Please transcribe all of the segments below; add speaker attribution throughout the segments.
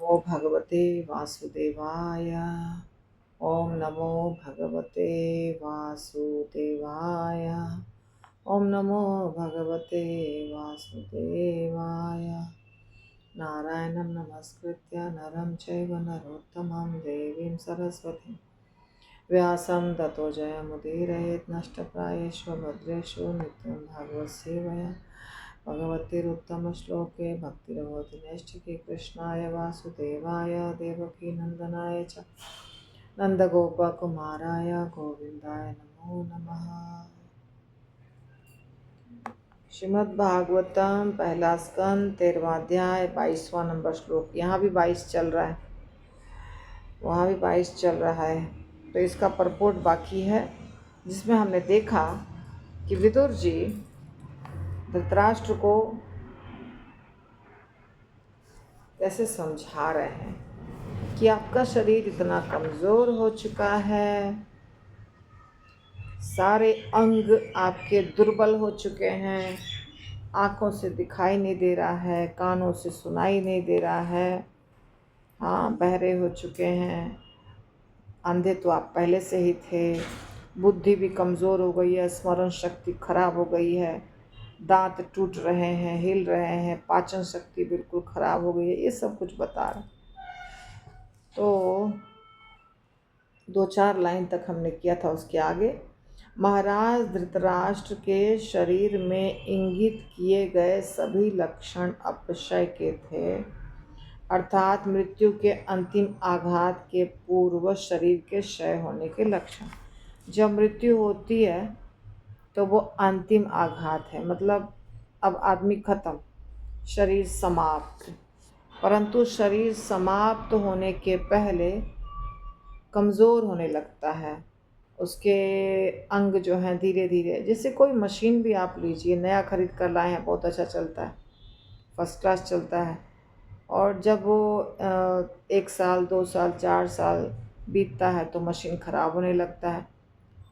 Speaker 1: नमो भगवते वासुदेवाय। ओम नमो भगवते वासुदेवाय। ओम नमो भगवते वासुदेवाय। नारायणं नमस्कृत्य नरं चैव नरोत्तमं देवीं सरस्वतीं व्यासं ततो जयमुदीरयेत् नष्टप्रायेषु भद्रेषु नित्यं भागवत सेवया भगवतीरुत्तमश्लोके भक्तिर्भवति नैष्ठिके कृष्णाय वासुदेवाय देवकी नंदनाय च नंदगोपकुमाराय गोविंदाय नमो नमः। श्रीमद् भागवतम पहला स्कंद 13वां अध्याय 22वां नंबर श्लोक। यहाँ भी 22 चल रहा है, वहाँ भी 22 चल रहा है। तो इसका परपोर्ट बाकी है, जिसमें हमने देखा कि विदुर जी धृतराष्ट्र को कैसे समझा रहे हैं कि आपका शरीर इतना कमज़ोर हो चुका है, सारे अंग आपके दुर्बल हो चुके हैं, आँखों से दिखाई नहीं दे रहा है, कानों से सुनाई नहीं दे रहा है, हाँ बहरे हो चुके हैं, अंधे तो आप पहले से ही थे, बुद्धि भी कमज़ोर हो गई है, स्मरण शक्ति खराब हो गई है, दांत टूट रहे हैं, हिल रहे हैं, पाचन शक्ति बिल्कुल खराब हो गई है, ये सब कुछ बता रहे। तो 2-4 लाइन तक हमने किया था। उसके आगे महाराज धृतराष्ट्र के शरीर में इंगित किए गए सभी लक्षण अपक्षय के थे, अर्थात मृत्यु के अंतिम आघात के पूर्व शरीर के क्षय होने के लक्षण। जब मृत्यु होती है तो वो अंतिम आघात है, मतलब अब आदमी खत्म, शरीर समाप्त। परंतु शरीर समाप्त होने के पहले कमज़ोर होने लगता है, उसके अंग जो हैं धीरे धीरे, जैसे कोई मशीन भी आप लीजिए, नया खरीद कर लाए हैं, बहुत अच्छा चलता है, फर्स्ट क्लास चलता है, और जब वो 1 साल 2 साल 4 साल बीतता है तो मशीन ख़राब होने लगता है।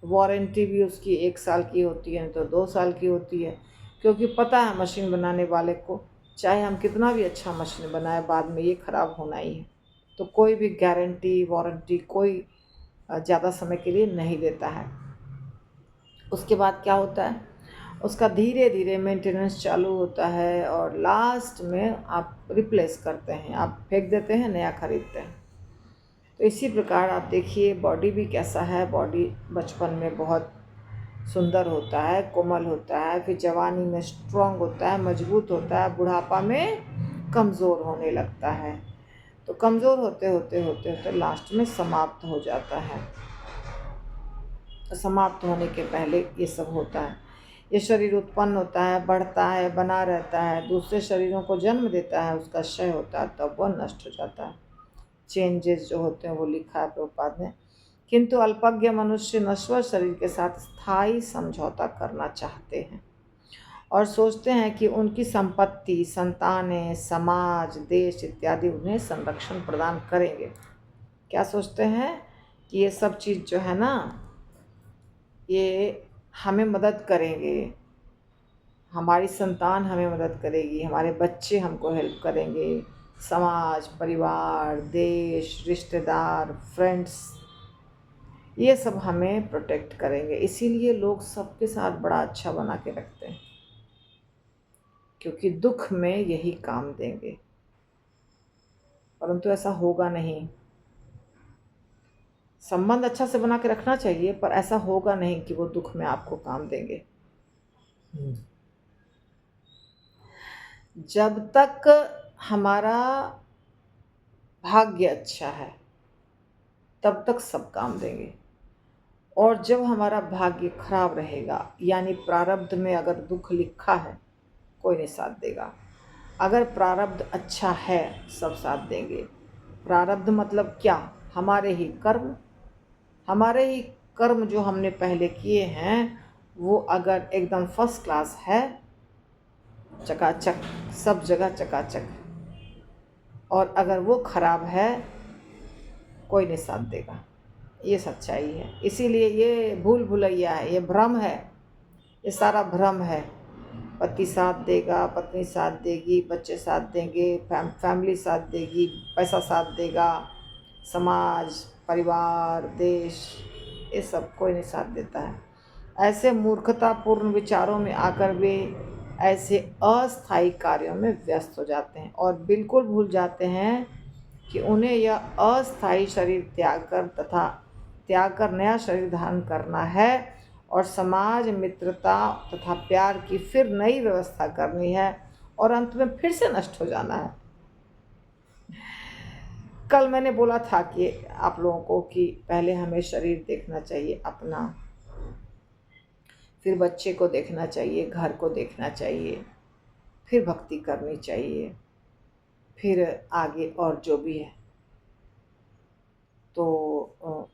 Speaker 1: वारंटी भी उसकी 1 साल की होती है तो 2 साल की होती है, क्योंकि पता है मशीन बनाने वाले को, चाहे हम कितना भी अच्छा मशीन बनाए, बाद में ये ख़राब होना ही है। तो कोई भी गारंटी वारंटी कोई ज़्यादा समय के लिए नहीं देता है। उसके बाद क्या होता है, उसका धीरे धीरे मेंटेनेंस चालू होता है और लास्ट में आप रिप्लेस करते हैं, आप फेंक देते हैं, नया खरीदते हैं। तो इसी प्रकार आप देखिए बॉडी भी कैसा है। बॉडी बचपन में बहुत सुंदर होता है, कोमल होता है, फिर जवानी में स्ट्रांग होता है, मजबूत होता है, बुढ़ापा में कमज़ोर होने लगता है। तो कमज़ोर होते होते होते होते लास्ट में समाप्त हो जाता है। तो समाप्त होने के पहले ये सब होता है। ये शरीर उत्पन्न होता है, बढ़ता है, बना रहता है, दूसरे शरीरों को जन्म देता है, उसका क्षय होता है, तब वह नष्ट हो जाता है। चेंजेस जो होते हैं वो लिखा है प्रभुपाद ने। किंतु अल्पज्ञ मनुष्य नश्वर शरीर के साथ स्थायी समझौता करना चाहते हैं और सोचते हैं कि उनकी संपत्ति, संतानें, समाज, देश इत्यादि उन्हें संरक्षण प्रदान करेंगे। क्या सोचते हैं कि ये सब चीज़ जो है ना, ये हमें मदद करेंगे, हमारी संतान हमें मदद करेगी, हमारे बच्चे हमको हेल्प करेंगे, समाज, परिवार, देश, रिश्तेदार, फ्रेंड्स, ये सब हमें प्रोटेक्ट करेंगे। इसीलिए लोग सबके साथ बड़ा अच्छा बना के रखते हैं, क्योंकि दुख में यही काम देंगे। परंतु ऐसा होगा नहीं। संबंध अच्छा से बना के रखना चाहिए, पर ऐसा होगा नहीं कि वो दुख में आपको काम देंगे। जब तक हमारा भाग्य अच्छा है तब तक सब काम देंगे, और जब हमारा भाग्य खराब रहेगा, यानी प्रारब्ध में अगर दुख लिखा है, कोई नहीं साथ देगा। अगर प्रारब्ध अच्छा है सब साथ देंगे। प्रारब्ध मतलब क्या? हमारे ही कर्म, हमारे ही कर्म जो हमने पहले किए हैं, वो अगर एकदम फर्स्ट क्लास है, चकाचक, सब जगह चकाचक, और अगर वो खराब है, कोई नहीं साथ देगा। ये सच्चाई है। इसीलिए ये भूल भुलैया है, ये भ्रम है, ये सारा भ्रम है। पति साथ देगा, पत्नी साथ देगी, बच्चे साथ देंगे, फैमिली साथ देगी, पैसा साथ देगा, समाज, परिवार, देश, ये सब कोई नहीं साथ देता है। ऐसे मूर्खतापूर्ण विचारों में आकर वे ऐसे अस्थायी कार्यों में व्यस्त हो जाते हैं और बिल्कुल भूल जाते हैं कि उन्हें यह अस्थायी शरीर त्याग कर नया शरीर धारण करना है और समाज, मित्रता तथा प्यार की फिर नई व्यवस्था करनी है और अंत में फिर से नष्ट हो जाना है। कल मैंने बोला था कि आप लोगों को कि पहले हमें शरीर देखना चाहिए अपना, फिर बच्चे को देखना चाहिए, घर को देखना चाहिए, फिर भक्ति करनी चाहिए, फिर आगे और जो भी है। तो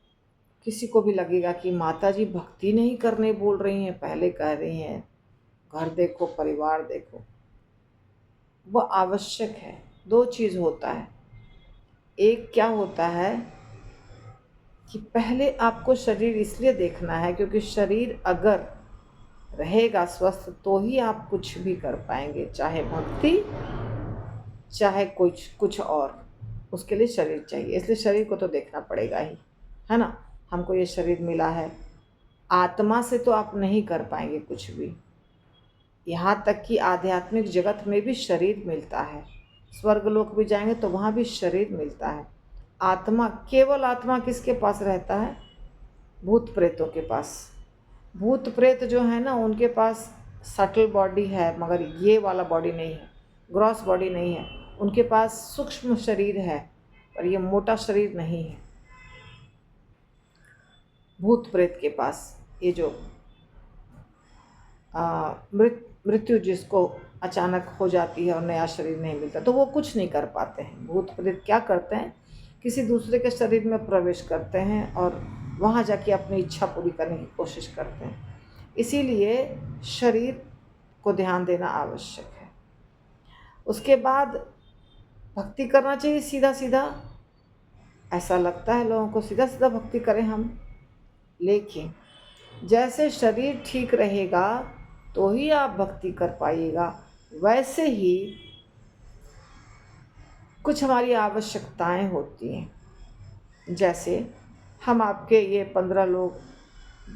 Speaker 1: किसी को भी लगेगा कि माता जी भक्ति नहीं करने बोल रही हैं, पहले कह रही हैं घर देखो, परिवार देखो। वो आवश्यक है। दो चीज़ होता है। एक क्या होता है कि पहले आपको शरीर इसलिए देखना है क्योंकि शरीर अगर रहेगा स्वस्थ तो ही आप कुछ भी कर पाएंगे, चाहे भक्ति चाहे कुछ और। उसके लिए शरीर चाहिए, इसलिए शरीर को तो देखना पड़ेगा ही, है ना। हमको ये शरीर मिला है, आत्मा से तो आप नहीं कर पाएंगे कुछ भी। यहाँ तक कि आध्यात्मिक जगत में भी शरीर मिलता है, स्वर्ग लोक भी जाएंगे तो वहाँ भी शरीर मिलता है। आत्मा, केवल आत्मा किसके पास रहता है? भूत प्रेतों के पास। भूत प्रेत जो है ना, उनके पास सटल बॉडी है, मगर ये वाला बॉडी नहीं है, ग्रॉस बॉडी नहीं है। उनके पास सूक्ष्म शरीर है पर ये मोटा शरीर नहीं है। भूत प्रेत के पास ये जो मृत्यु जिसको अचानक हो जाती है और नया शरीर नहीं मिलता, तो वो कुछ नहीं कर पाते हैं। भूत प्रेत क्या करते हैं? किसी दूसरे के शरीर में प्रवेश करते हैं और वहाँ जाके अपनी इच्छा पूरी करने की कोशिश करते हैं। इसीलिए शरीर को ध्यान देना आवश्यक है। उसके बाद भक्ति करना चाहिए सीधा सीधा। ऐसा लगता है लोगों को सीधा सीधा भक्ति करें हम, लेकिन जैसे शरीर ठीक रहेगा तो ही आप भक्ति कर पाइएगा। वैसे ही कुछ हमारी आवश्यकताएं होती हैं। जैसे हम आपके ये 15 लोग,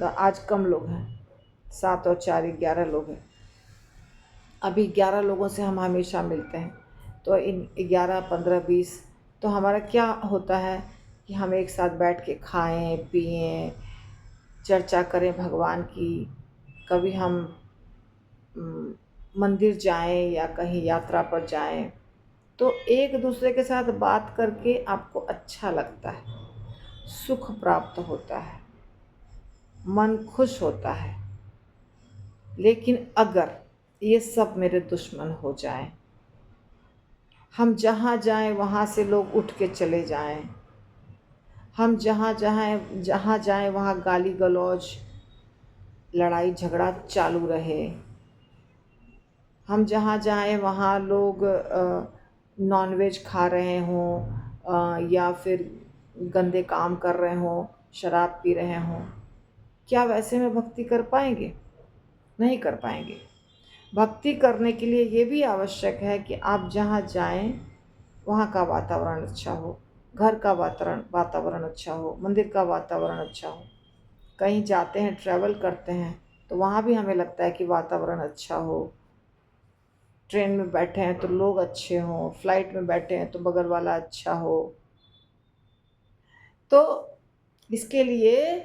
Speaker 1: आज कम लोग हैं, 7 और 4 11 लोग हैं। अभी 11 लोगों से हम हमेशा मिलते हैं, तो इन 11 15 20 तो हमारा क्या होता है कि हम एक साथ बैठ के खाएं पिएं, चर्चा करें भगवान की। कभी हम मंदिर जाएं या कहीं यात्रा पर जाएं तो एक दूसरे के साथ बात करके आपको अच्छा लगता है, सुख प्राप्त होता है, मन खुश होता है। लेकिन अगर ये सब मेरे दुश्मन हो जाएं, हम जहाँ जाएं वहाँ से लोग उठ के चले जाएं, हम जहाँ जाएं वहाँ गाली गलौज, लड़ाई झगड़ा चालू रहे, हम जहाँ जाएं वहाँ लोग नॉनवेज खा रहे हों या फिर गंदे काम कर रहे हों, शराब पी रहे हों, क्या वैसे में भक्ति कर पाएंगे? नहीं कर पाएंगे। भक्ति करने के लिए ये भी आवश्यक है कि आप जहाँ जाएं वहाँ का वातावरण अच्छा हो, घर का वातावरण अच्छा हो, मंदिर का वातावरण अच्छा हो। कहीं जाते हैं, ट्रैवल करते हैं, तो वहाँ भी हमें लगता है कि वातावरण अच्छा हो। ट्रेन में बैठे हैं तो लोग अच्छे हों, फ्लाइट में बैठे हैं तो बगल वाला अच्छा हो। तो इसके लिए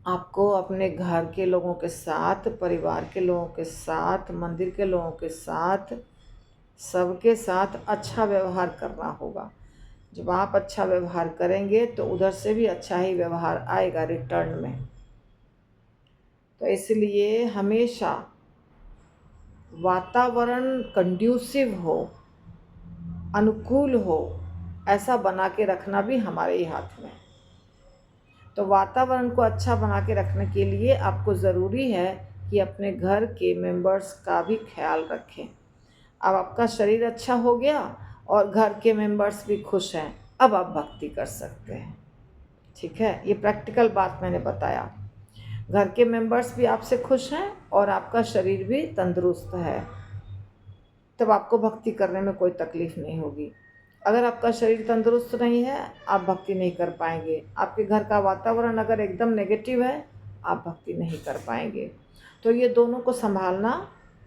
Speaker 1: आपको अपने घर के लोगों के साथ, परिवार के लोगों के साथ, मंदिर के लोगों के साथ, सबके साथ अच्छा व्यवहार करना होगा। जब आप अच्छा व्यवहार करेंगे तो उधर से भी अच्छा ही व्यवहार आएगा रिटर्न में। तो इसलिए हमेशा वातावरण कंड्यूसिव हो, अनुकूल हो, ऐसा बना के रखना भी हमारे ही हाथ में। तो वातावरण को अच्छा बना के रखने के लिए आपको ज़रूरी है कि अपने घर के मेंबर्स का भी ख्याल रखें। अब आपका शरीर अच्छा हो गया और घर के मेंबर्स भी खुश हैं, अब आप भक्ति कर सकते हैं। ठीक है, ये प्रैक्टिकल बात मैंने बताया। घर के मेंबर्स भी आपसे खुश हैं और आपका शरीर भी तंदुरुस्त है, तब आपको भक्ति करने में कोई तकलीफ नहीं होगी। अगर आपका शरीर तंदुरुस्त नहीं है, आप भक्ति नहीं कर पाएंगे। आपके घर का वातावरण अगर एकदम नेगेटिव है, आप भक्ति नहीं कर पाएंगे। तो ये दोनों को संभालना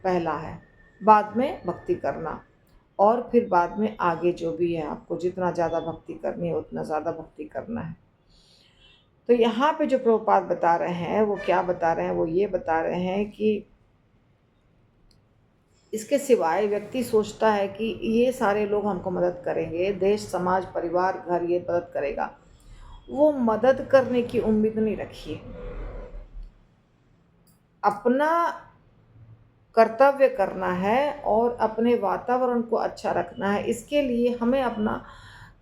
Speaker 1: पहला है, बाद में भक्ति करना, और फिर बाद में आगे जो भी है, आपको जितना ज़्यादा भक्ति करनी है उतना ज़्यादा भक्ति करना है। तो यहाँ पे जो प्रभुपाद बता रहे हैं वो क्या बता रहे हैं, वो ये बता रहे हैं कि इसके सिवाय व्यक्ति सोचता है कि ये सारे लोग हमको मदद करेंगे, देश समाज परिवार घर ये मदद करेगा, वो मदद करने की उम्मीद नहीं रखिए। अपना कर्तव्य करना है और अपने वातावरण को अच्छा रखना है। इसके लिए हमें अपना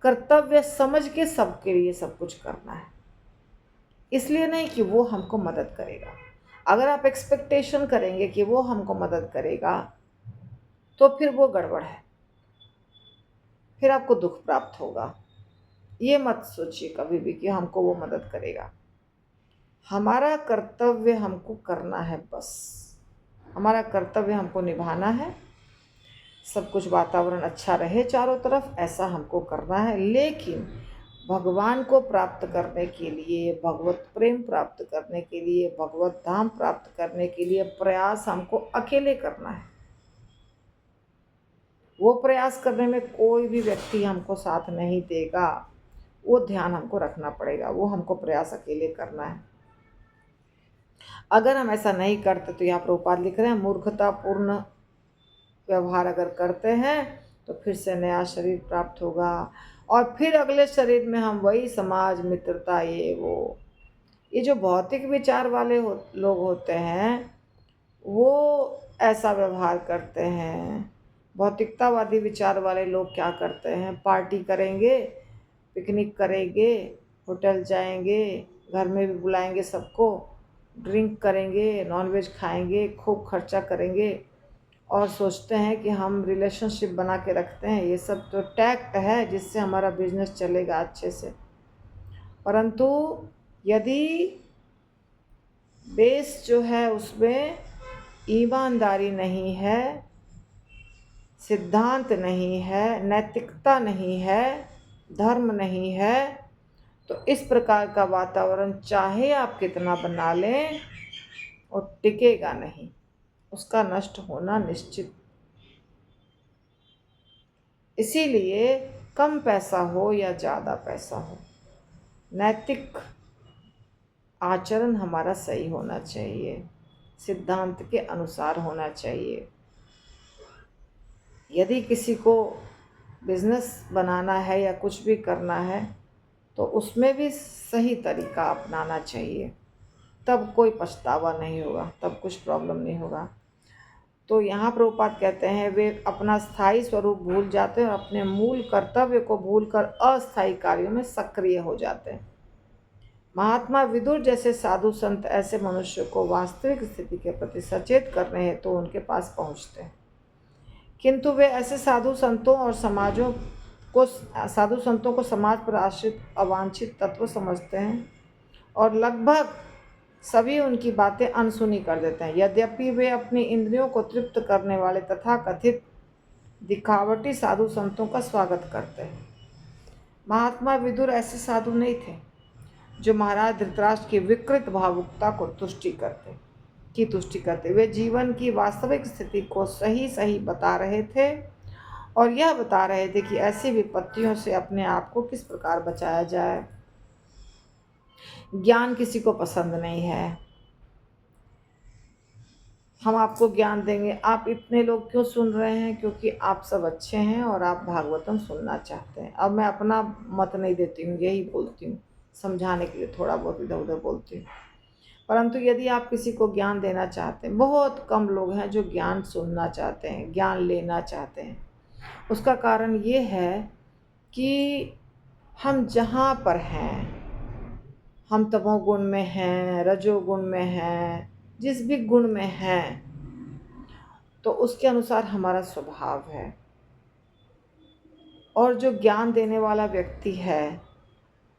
Speaker 1: कर्तव्य समझ के सबके लिए सब कुछ करना है, इसलिए नहीं कि वो हमको मदद करेगा। अगर आप एक्सपेक्टेशन करेंगे कि वो हमको मदद करेगा तो फिर वो गड़बड़ है, फिर आपको दुख प्राप्त होगा। ये मत सोचिए कभी भी कि हमको वो मदद करेगा। हमारा कर्तव्य हमको करना है, बस हमारा कर्तव्य हमको निभाना है। सब कुछ वातावरण अच्छा रहे चारों तरफ, ऐसा हमको करना है। लेकिन भगवान को प्राप्त करने के लिए, भगवत प्रेम प्राप्त करने के लिए, भगवत धाम प्राप्त करने के लिए प्रयास हमको अकेले करना है। वो प्रयास करने में कोई भी व्यक्ति हमको साथ नहीं देगा, वो ध्यान हमको रखना पड़ेगा। वो हमको प्रयास अकेले करना है। अगर हम ऐसा नहीं करते तो यहाँ प्रभुपाद लिख रहे हैं, मूर्खतापूर्ण व्यवहार अगर करते हैं तो फिर से नया शरीर प्राप्त होगा, और फिर अगले शरीर में हम वही समाज मित्रता ये जो भौतिक विचार वाले लोग होते हैं वो ऐसा व्यवहार करते हैं। भौतिकतावादी विचार वाले लोग क्या करते हैं, पार्टी करेंगे, पिकनिक करेंगे, होटल जाएंगे, घर में भी बुलाएंगे सबको, ड्रिंक करेंगे, नॉनवेज खाएंगे, खूब खर्चा करेंगे और सोचते हैं कि हम रिलेशनशिप बना के रखते हैं। ये सब तो टैक्ट है जिससे हमारा बिजनेस चलेगा अच्छे से। परंतु यदि बेस जो है उसमें ईमानदारी नहीं है, सिद्धांत नहीं है, नैतिकता नहीं है, धर्म नहीं है, तो इस प्रकार का वातावरण चाहे आप कितना बना लें वो टिकेगा नहीं, उसका नष्ट होना निश्चित। इसीलिए कम पैसा हो या ज़्यादा पैसा हो, नैतिक आचरण हमारा सही होना चाहिए, सिद्धांत के अनुसार होना चाहिए। यदि किसी को बिजनेस बनाना है या कुछ भी करना है तो उसमें भी सही तरीका अपनाना चाहिए, तब कोई पछतावा नहीं होगा, तब कुछ प्रॉब्लम नहीं होगा। तो यहाँ प्रभुपाद कहते हैं वे अपना स्थायी स्वरूप भूल जाते हैं और अपने मूल कर्तव्य को भूलकर अस्थायी कार्यों में सक्रिय हो जाते हैं। महात्मा विदुर जैसे साधु संत ऐसे मनुष्य को वास्तविक स्थिति के प्रति सचेत करने हेतु तो उनके पास पहुँचते हैं, किंतु वे ऐसे साधु संतों को समाज पर आश्रित अवांछित तत्व समझते हैं और लगभग सभी उनकी बातें अनसुनी कर देते हैं। यद्यपि वे अपनी इंद्रियों को तृप्त करने वाले तथाकथित दिखावटी साधु संतों का स्वागत करते हैं। महात्मा विदुर ऐसे साधु नहीं थे जो महाराज धृतराष्ट्र की विकृत भावुकता को तुष्टि करते। वे जीवन की वास्तविक स्थिति को सही सही बता रहे थे और यह बता रहे थे कि ऐसी विपत्तियों से अपने आप को किस प्रकार बचाया जाए। ज्ञान किसी को पसंद नहीं है, हम आपको ज्ञान देंगे, आप इतने लोग क्यों सुन रहे हैं, क्योंकि आप सब अच्छे हैं और आप भागवतम सुनना चाहते हैं। अब मैं अपना मत नहीं देती हूँ, यही बोलती हूँ, समझाने के लिए थोड़ा बहुत इधर उधर बोलती हूँ। परंतु यदि आप किसी को ज्ञान देना चाहते हैं, बहुत कम लोग हैं जो ज्ञान सुनना चाहते हैं, ज्ञान लेना चाहते हैं। उसका कारण ये है कि हम जहाँ पर हैं, हम तमोगुण में हैं, रजोगुण में हैं, जिस भी गुण में हैं, तो उसके अनुसार हमारा स्वभाव है। और जो ज्ञान देने वाला व्यक्ति है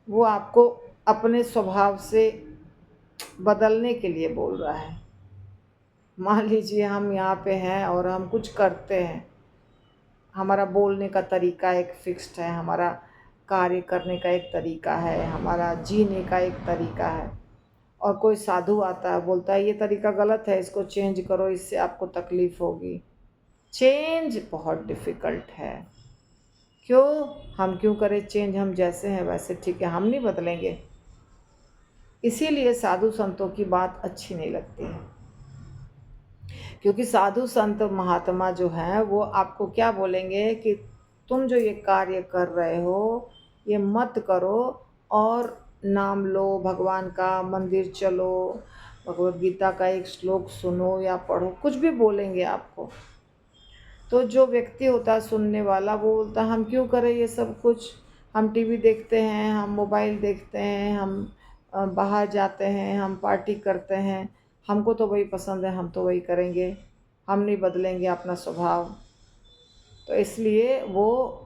Speaker 1: वो आपको अपने स्वभाव से बदलने के लिए बोल रहा है। मान लीजिए हम यहाँ पे हैं और हम कुछ करते हैं, हमारा बोलने का तरीका एक फिक्स्ड है, हमारा कार्य करने का एक तरीका है, हमारा जीने का एक तरीका है, और कोई साधु आता है बोलता है ये तरीका गलत है, इसको चेंज करो, इससे आपको तकलीफ़ होगी। चेंज बहुत डिफ़िकल्ट है। क्यों? हम क्यों करें चेंज? हम जैसे हैं वैसे ठीक है, हम नहीं बदलेंगे। इसीलिए साधु संतों की बात अच्छी नहीं लगती है, क्योंकि साधु संत महात्मा जो हैं वो आपको क्या बोलेंगे कि तुम जो ये कार्य कर रहे हो ये मत करो, और नाम लो भगवान का, मंदिर चलो, भगवत गीता का एक श्लोक सुनो या पढ़ो, कुछ भी बोलेंगे आपको। तो जो व्यक्ति होता है सुनने वाला, वो बोलता है हम क्यों करें ये सब कुछ, हम टीवी देखते हैं, हम मोबाइल देखते हैं, हम बाहर जाते हैं, हम पार्टी करते हैं, हमको तो वही पसंद है, हम तो वही करेंगे, हम नहीं बदलेंगे अपना स्वभाव। तो इसलिए वो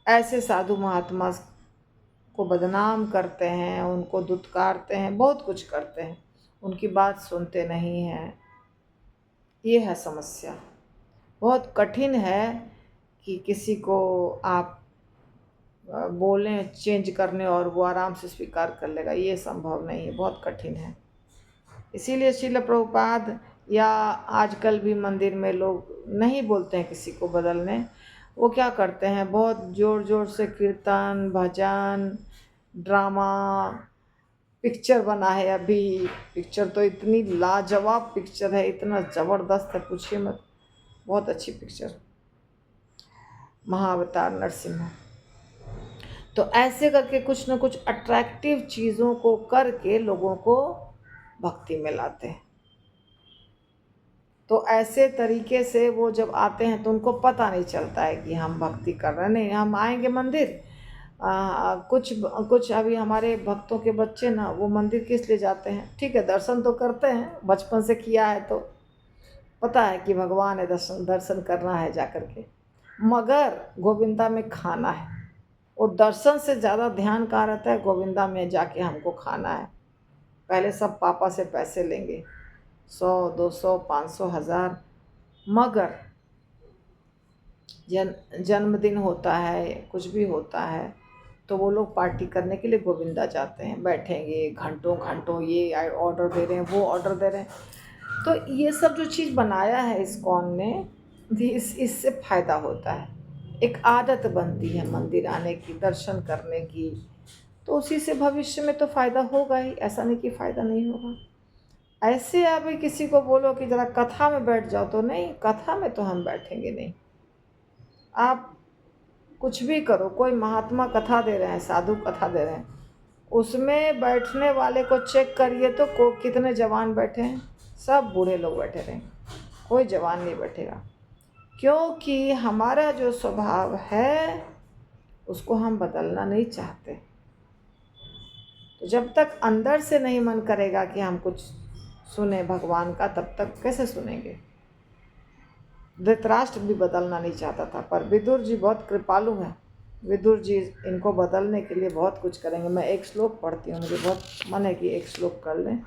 Speaker 1: ऐसे साधु महात्मा को बदनाम करते हैं, उनको दुत्कारते हैं, बहुत कुछ करते हैं, उनकी बात सुनते नहीं हैं। ये है समस्या। बहुत कठिन है कि किसी को आप बोलें चेंज करने और वो आराम से स्वीकार कर लेगा, ये संभव नहीं है, बहुत कठिन है। इसीलिए श्रील प्रभुपाद या आजकल भी मंदिर में लोग नहीं बोलते हैं किसी को बदलने। वो क्या करते हैं, बहुत ज़ोर ज़ोर से कीर्तन, भजन, ड्रामा, पिक्चर बना है अभी। पिक्चर तो इतनी लाजवाब पिक्चर है, इतना ज़बरदस्त है, पूछिए मत। बहुत अच्छी पिक्चर, महाअवतार नरसिम्हा। तो ऐसे करके कुछ न कुछ अट्रैक्टिव चीज़ों को करके लोगों को भक्ति में लाते हैं। तो ऐसे तरीके से वो जब आते हैं तो उनको पता नहीं चलता है कि हम भक्ति कर रहे हैं। नहीं, हम आएंगे मंदिर, कुछ अभी हमारे भक्तों के बच्चे ना, वो मंदिर किस लिए जाते हैं? ठीक है, दर्शन तो करते हैं, बचपन से किया है तो पता है कि भगवान है, दर्शन दर्शन करना है जा कर के, मगर गोविंदा में खाना है। वो दर्शन से ज़्यादा ध्यान कहाँ रहता है? गोविंदा में जाके हमको खाना है। पहले सब पापा से पैसे लेंगे, 100, 200, 500, 1000, मगर जन्मदिन होता है, कुछ भी होता है, तो वो लोग पार्टी करने के लिए गोविंदा जाते हैं, बैठेंगे घंटों घंटों, ये ऑर्डर दे रहे हैं, वो ऑर्डर दे रहे हैं। तो ये सब जो चीज़ बनाया है इस्कॉन ने, इससे फ़ायदा होता है, एक आदत बनती है मंदिर आने की, दर्शन करने की, तो उसी से भविष्य में तो फ़ायदा होगा ही, ऐसा नहीं कि फ़ायदा नहीं होगा। ऐसे आप किसी को बोलो कि ज़रा कथा में बैठ जाओ, तो नहीं, कथा में तो हम बैठेंगे नहीं। आप कुछ भी करो, कोई महात्मा कथा दे रहे हैं, साधु कथा दे रहे हैं, उसमें बैठने वाले को चेक करिए तो कितने जवान बैठे हैं? सब बूढ़े लोग बैठे रहेंगे, कोई जवान नहीं बैठेगा। क्योंकि हमारा जो स्वभाव है उसको हम बदलना नहीं चाहते। तो जब तक अंदर से नहीं मन करेगा कि हम कुछ सुने भगवान का, तब तक कैसे सुनेंगे? धृतराष्ट्र भी बदलना नहीं चाहता था, पर विदुर जी बहुत कृपालु हैं। विदुर जी इनको बदलने के लिए बहुत कुछ करेंगे। मैं एक श्लोक पढ़ती हूँ, मुझे बहुत मन है कि एक श्लोक कर लें।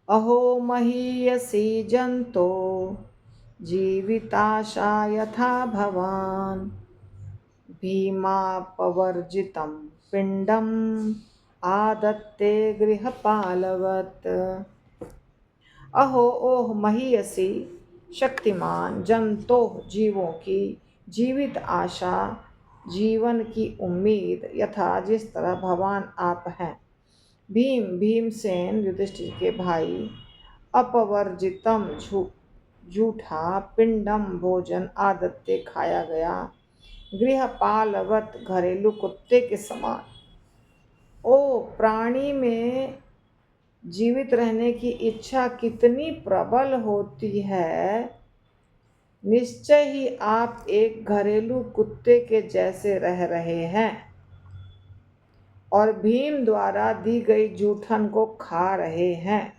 Speaker 1: अहो महीयसी जंतो जीविताशा यथा भवान भीमापवर्जितं पिंडम आदत्ते गृहपालवत्। अहो ओह महीयसी, शक्तिमान, जंतो जीवों की, जीवित आशा, जीवन की उम्मीद, यथा जिस तरह भगवान आप हैं, भीमसेन युधिष्ठिर के भाई, अपवर्जितम झूठा, पिंडम भोजन, आदत्ते खाया गया, गृहपालवत घरेलू कुत्ते के समान। ओ प्राणी में जीवित रहने की इच्छा कितनी प्रबल होती है, निश्चय ही आप एक घरेलू कुत्ते के जैसे रह रहे हैं और भीम द्वारा दी गई जूठन को खा रहे हैं।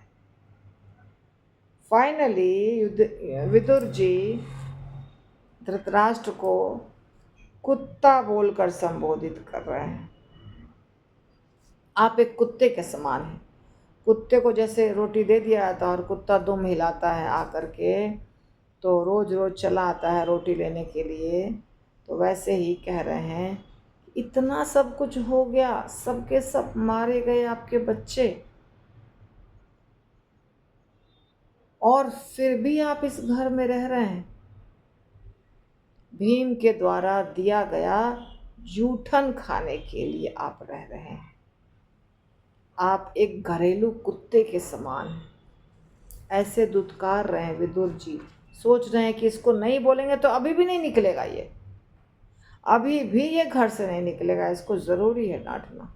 Speaker 1: फाइनली विदुर जी धृतराष्ट्र को कुत्ता बोलकर संबोधित कर रहे हैं। आप एक कुत्ते के समान हैं। कुत्ते को जैसे रोटी दे दिया जाता और कुत्ता दुम हिलाता है आकर के, तो रोज रोज चला आता है रोटी लेने के लिए, तो वैसे ही कह रहे हैं इतना सब कुछ हो गया, सबके सब मारे गए आपके बच्चे, और फिर भी आप इस घर में रह रहे हैं। भीम के द्वारा दिया गया जूठन खाने के लिए आप रह रहे हैं। आप एक घरेलू कुत्ते के समान हैं। ऐसे दुत्कार रहे हैं विदुर जी, सोच रहे हैं कि इसको नहीं बोलेंगे तो अभी भी नहीं निकलेगा, ये अभी भी ये घर से नहीं निकलेगा, इसको जरूरी है डांटना।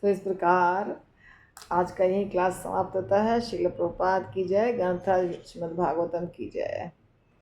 Speaker 1: तो इस प्रकार आज का यही क्लास समाप्त होता है। श्रील प्रभुपाद की जय, ग्रंथराज श्रीमद् भागवतम की जय।